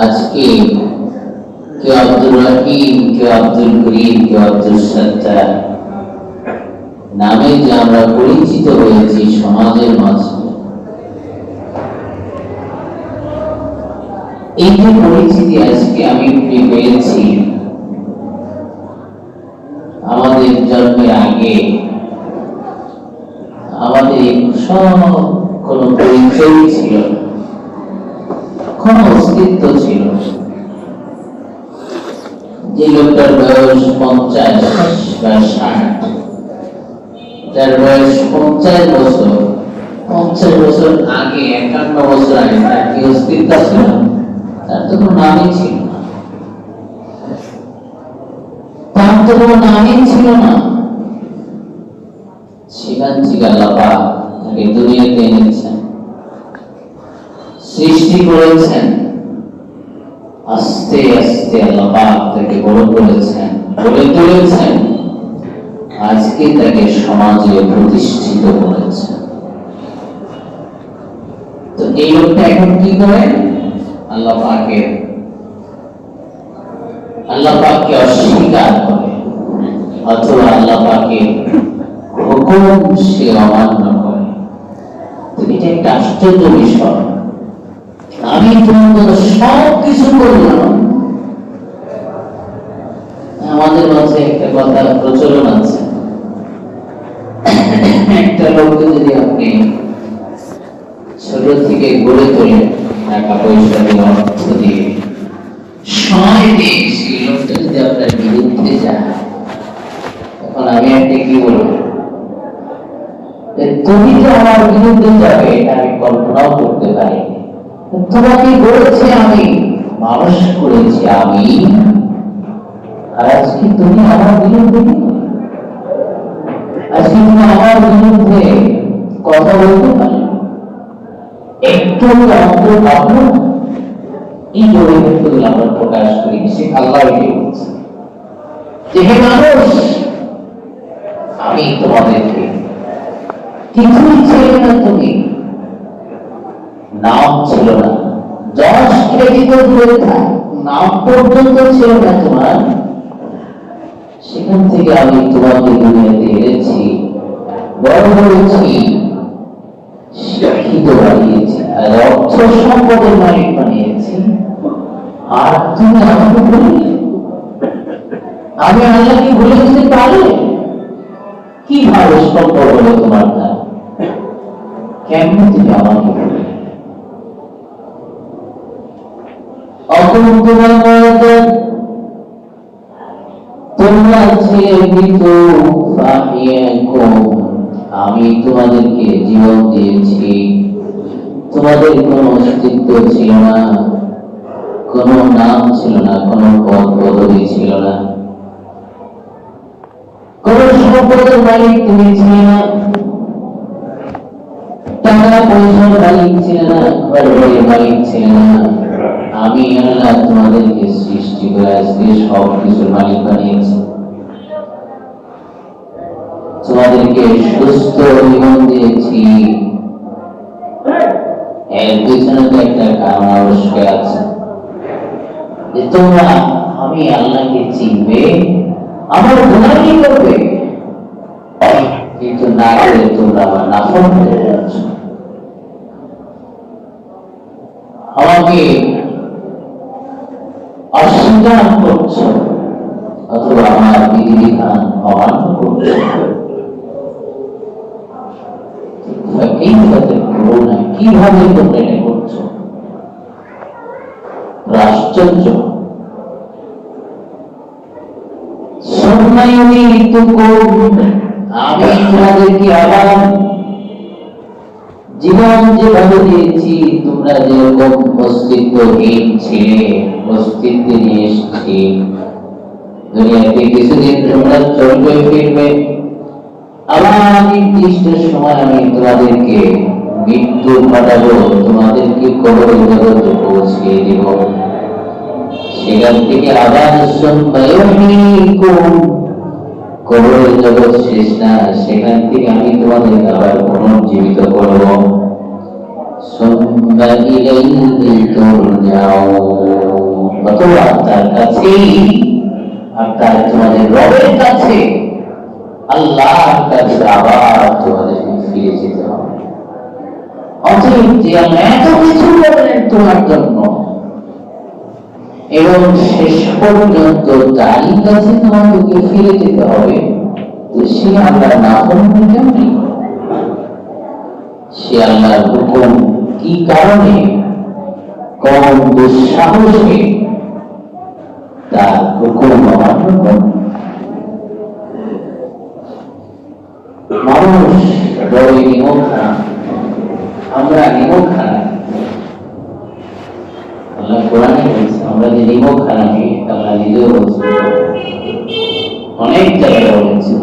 আজকে কেউ আব্দুর রহিম, কেউ আব্দুল করিম, কেউ আব্দুল সত্তার নামে যে আমরা পরিচিত হয়েছি সমাজের মাঝে, এই যে পরিচিতি আজকে আমি পেয়েছি, আমাদের জন্মের আগে আমাদের সব কোন পরিচয় ছিল না, কোন অস্তিত্ব ছিল। যে লোকটার বয়স 50 বা 60, যার বয়স 50 বছর, 50 বছর আগে, 51 বছর আগে তার কি অস্তিত্ব ছিল? তার তো কোনো নামই ছিল না, তার তো কোনো নামই ছিল না। সেখান থেকে আল্লাহ পাক তাকে দুনিয়াতে এনেছেন, সৃষ্টি করেছেন, আস্তে আস্তে আল্লাহ পাক তাকে বড় করেছেন, গড়ে তুলেছেন, আজকে তাকে সমাজে প্রতিষ্ঠিত করেছেন। তো এই লোকটা এখন কি করে? আল্লাহ পাককে অস্বীকার করে, অথবা আল্লাহ পাকের হুকুম সে অমান্য করে। তো এটা একটা আশ্চর্য বিষয়। আমি তোমাদের সব কিছু করলাম। আমাদের মাঝে একটা কথা প্রচলন আছে, একটা লোককে যদি আপনি ছোট থেকে গড়ে তোলেন, টাকা পয়সা দিয়ে, অর্থ দিয়ে, সময় দিয়ে, সেই লোকটা যদি আপনার বিরুদ্ধে যায়, তখন আমি একটা কি বলবো, তুমি যে আমার বিরুদ্ধে যাবে এটা আমি কল্পনাও করতে পারি। তোমাকে গড়েছে আমি, মানুষ করেছি আমি, আর আজকে তুমি আমার বিরুদ্ধে, আজকে তুমি আমার বিরুদ্ধে কথা বলতে পারো, একটু অন্তর ভাবলো, এই জড়িতগুলো আমরা প্রকাশ করি। সে আল্লাহ বলছে যে হে মানুষ, আমি তোমাদেরকে কিছুই ছিল না, তুমি নাম ছিল না, যশ খ্যাতি দূরে থাক, নাম পর্যন্ত ছিল না তোমার। সেখান থেকে আমি তোমাকে দুনিয়াতে এনেছি, বড় করেছি, শিক্ষিত বানিয়েছি, আর অর্থ সম্পদের মালিক বানিয়েছি। আর তুমি আমাকে বললে, আমি আল্লাহকে বলে দিতে পারলে কিভাবে সম্ভব হলো তোমার দ্বারা? কেমন তুমি আমাকে বললে? তোমরা ছিলে মৃত, আমি তোমাদেরকে জীবন দিয়েছি, তোমাদের কোন অস্তিত্ব ছিল না, কোন নাম ছিল না, কোন পদ পদবি ছিল না, কোন সম্পদের মালিক তুমি ছিলে না, টাকা পয়সার মালিক ছিল না, ঘরের মালিক ছিল না। আমি আল্লাহ তোমাদেরকে সৃষ্টি করে আজকে সব কিছুর মালিক বানিয়েছি। তোমাদেরকে সুস্থ জীবন দিয়েছি, এর পিছনে তো একটা কারণ অবশ্যই আছে, যে তোমরা আমি আল্লাহকে চিনবে, আমার গুনাহি করবে, কিন্তু না করে তোমরা আমার নাফরমানি করে যাচ্ছ, আমাকে অস্বীকার করছো, অথবা আমার বিধিবিধান অমান্য করছো। কিভাবে তোমরা এটা করছো? আশ্চর্য। আমি তোমাদেরকে আবার জীবন যেভাবে দিয়েছি, তোমরা যেরকম অস্তিত্বহীন ছিলে, অস্তিত্ব নিয়ে এসেছি দুনিয়াতে, কিছুদিন তোমরা চলবে ফিরবে, আবার নির্দিষ্ট সময় আমি তোমাদেরকে মৃত্যু ঘটাবো, তোমাদেরকে কবরের জগতে পৌঁছিয়ে দিব, সেখান থেকে আবার কবরের জগৎ শেষ না, সেখান থেকে আমি তোমাদেরকে আবার পুনর্জীবিত করবো। আর তার কাছেই, আর তার তোমাদের রবের কাছে, আল্লাহর কাছে আবার তোমাদেরকে ফিরে যেতে হবে। অতএব যে আল্লাহ এত কিছু করলেন তোমার জন্য এবং শেষ পর্যন্ত তারই কাছে তোমাদেরকে ফিরে যেতে হবে, তো সে আল্লাহ না করবেন কেমনি? সে আল্লাহর হুকুম কি কারণে কম দুঃসাহসে তার হুকুম অমান্য করে? মানুষ বড় নিমক খানা, আমরা নিমক খানা। আল্লাহ কোরআনে বলছে আমরা যে নিমক খানা, আল্লাহ নিজেও বলছে, অনেক জায়গায় বলেছে